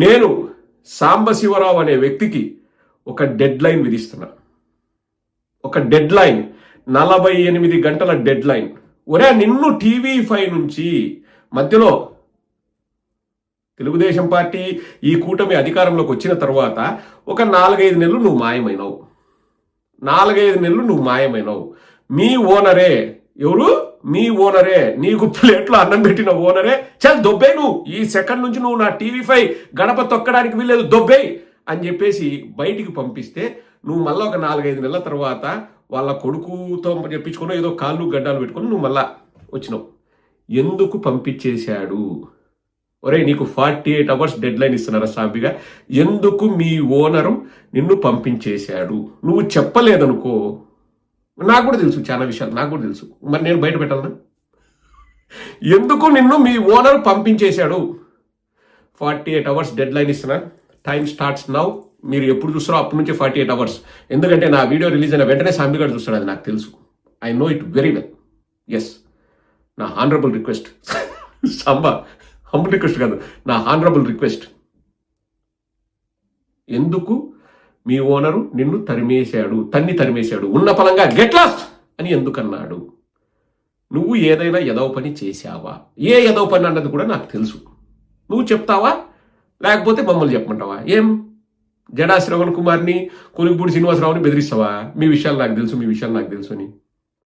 నేను సాంబశివరావు అనే వ్యక్తికి ఒక డెడ్ లైన్ విధిస్తున్నా. ఒక డెడ్ లైన్, 48 గంటల డెడ్ లైన్. ఒరే, నిన్ను TV5 నుంచి మధ్యలో తెలుగుదేశం పార్టీ ఈ కూటమి అధికారంలోకి వచ్చిన తర్వాత ఒక 4-5 నెలలు నువ్వు మాయమైనవు. 4-5 నెలలు నువ్వు మాయమైనవు. మీ ఓనరే, ఎవరు? మీ ఓనరే, నీకు ప్లేట్లో అన్నం పెట్టిన ఓనరే, చల్ దొబ్బే, నువ్వు ఈ సెకండ్ నుంచి నువ్వు నా TV5 గడప తొక్కడానికి వీల్లేదు, దొబ్బే అని చెప్పేసి బయటికి పంపిస్తే నువ్వు మళ్ళీ ఒక 4-5 నెలల తర్వాత వాళ్ళ కొడుకుతో చెప్పించుకుని ఏదో కాళ్ళు గడ్డాలు పెట్టుకుని నువ్వు మళ్ళా వచ్చినావు. ఎందుకు పంపించేశాడు? ఒరే, నీకు 48 అవర్స్ డెడ్ లైన్ ఇస్తున్నారా సాంబిగా? ఎందుకు మీ ఓనరు నిన్ను పంపించేశాడు? నువ్వు చెప్పలేదనుకో, నాకు కూడా తెలుసు చాలా విషయాలు, నాకు కూడా తెలుసు, మరి నేను బయట పెట్టాలనా? ఎందుకు నిన్ను మీ ఓనర్ పంపించేశాడు? 48 అవర్స్ డెడ్ లైన్ ఇస్తున్నా. Time starts now. మీరు ఎప్పుడు చూస్తారో అప్పటి నుంచి 48 అవర్స్. ఎందుకంటే నా వీడియో రిలీజ్ అయిన వెంటనే సాంబిగాడు చూస్తాడు, అది నాకు తెలుసు. I know it very well. Yes, నా honourable request Samba, humble request కాదు, నా హానరబుల్ రిక్వెస్ట్. ఎందుకు మీ ఓనరు నిన్ను తరిమేశాడు? ఉన్న పలంగా గెట్ లాస్ట్ అని ఎందుకన్నాడు? నువ్వు ఏదైనా ఎదవ పని చేశావా? ఏ ఎదవ పని అన్నది కూడా నాకు తెలుసు. నువ్వు చెప్తావా లేకపోతే మమ్మల్ని చెప్పమంటావా? ఏం జడా శ్రవణ్ కుమార్ని, కొలుగుపూడి శ్రీనివాసరావుని బెదిరిస్తావా? మీ విషయాలు నాకు తెలుసు అని.